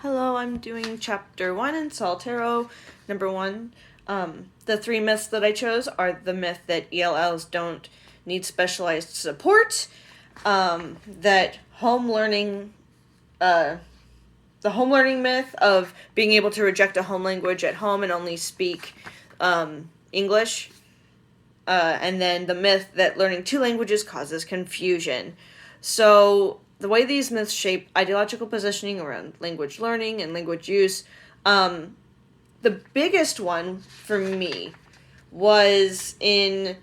Hello, I'm doing chapter 1 in Soltero. Number 1. The 3 myths that I chose are the myth that ELLs don't need specialized support, that the home learning myth of being able to reject a home language at home and only speak English, and then the myth that learning 2 languages causes confusion. So the way these myths shape ideological positioning around language learning and language use, the biggest one for me was in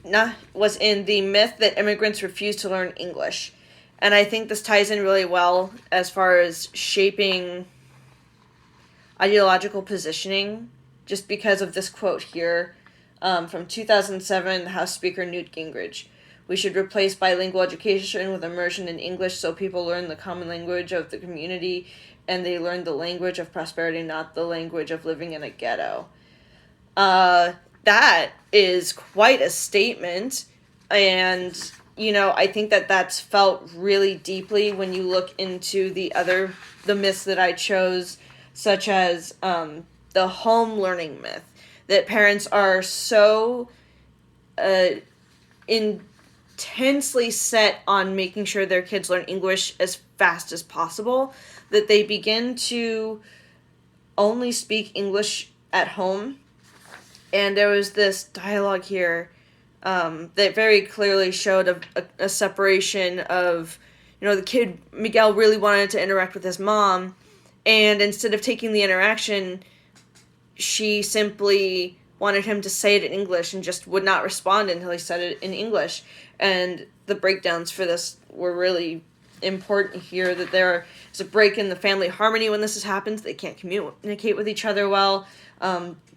the myth that immigrants refuse to learn English. And I think this ties in really well as far as shaping ideological positioning, just because of this quote here from 2007, House Speaker Newt Gingrich. We should replace bilingual education with immersion in English so people learn the common language of the community and they learn the language of prosperity, not the language of living in a ghetto. That is quite a statement, and I think that that's felt really deeply when you look into the myths that I chose, such as the home learning myth, that parents are so intensely set on making sure their kids learn English as fast as possible that they begin to only speak English at home. And there was this dialogue here that very clearly showed a separation of, the kid, Miguel, really wanted to interact with his mom, and instead of taking the interaction, she simply wanted him to say it in English and just would not respond until he said it in English. And the breakdowns for this were really important here, that there is a break in the family harmony when this happens. They can't communicate with each other well.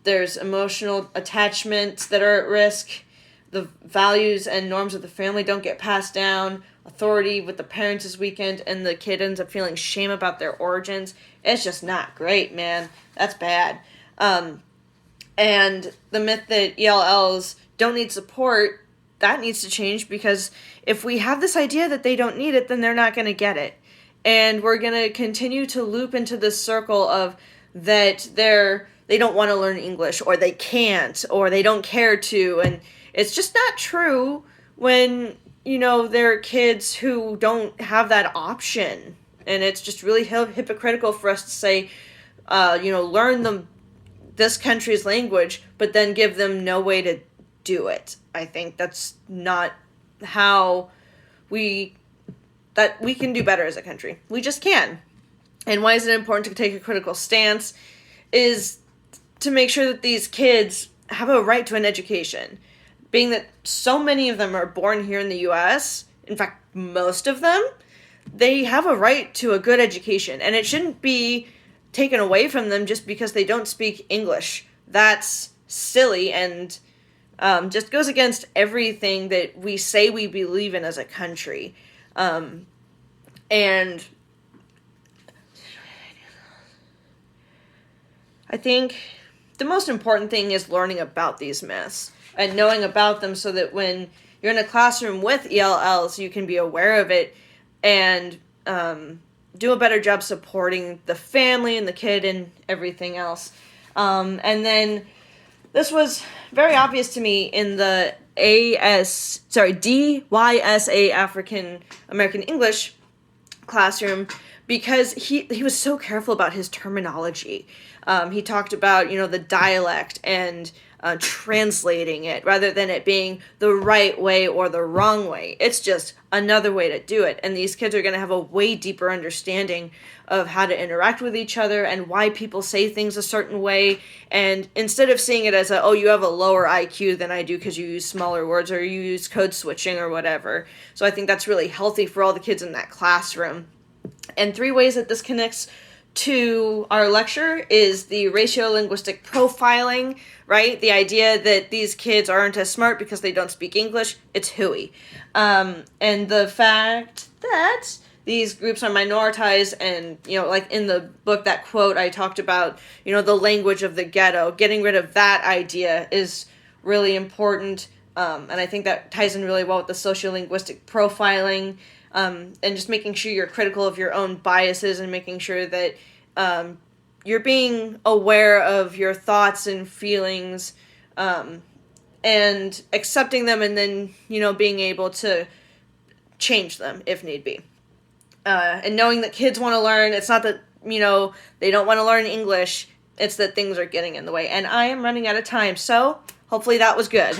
There's emotional attachments that are at risk. The values and norms of the family don't get passed down. Authority with the parents is weakened, and the kid ends up feeling shame about their origins. It's just not great, man. That's bad. And the myth that ELLs don't need support, that needs to change, because if we have this idea that they don't need it, then they're not going to get it. And we're going to continue to loop into this circle of that they don't want to learn English, or they can't, or they don't care to. And it's just not true when, there are kids who don't have that option. And it's just really hypocritical for us to say, learn this country's language, but then give them no way to do it. I think that's not how we can do better as a country. We just can. And why is it important to take a critical stance is to make sure that these kids have a right to an education. Being that so many of them are born here in the U.S., in fact, most of them, they have a right to a good education. And it shouldn't be taken away from them just because they don't speak English. That's silly and just goes against everything that we say we believe in as a country. And I think the most important thing is learning about these myths and knowing about them, so that when you're in a classroom with ELLs, you can be aware of it and do a better job supporting the family and the kid and everything else. And then this was very obvious to me in the DYSA African American English classroom, because he was so careful about his terminology. He talked about, the dialect and translating it rather than it being the right way or the wrong way. It's just another way to do it. And these kids are going to have a way deeper understanding of how to interact with each other and why people say things a certain way. And instead of seeing it as you have a lower IQ than I do because you use smaller words or you use code switching or whatever. So I think that's really healthy for all the kids in that classroom. And 3 ways that this connects to our lecture is the ratio-linguistic profiling, right? The idea that these kids aren't as smart because they don't speak English. It's hooey. And the fact that these groups are minoritized, and, like in the book, that quote I talked about, the language of the ghetto, getting rid of that idea is really important. And I think that ties in really well with the sociolinguistic profiling. and just making sure you're critical of your own biases and making sure that you're being aware of your thoughts and feelings, and accepting them, and then, being able to change them if need be. And knowing that kids want to learn, it's not that, they don't want to learn English, it's that things are getting in the way. And I am running out of time, so hopefully that was good.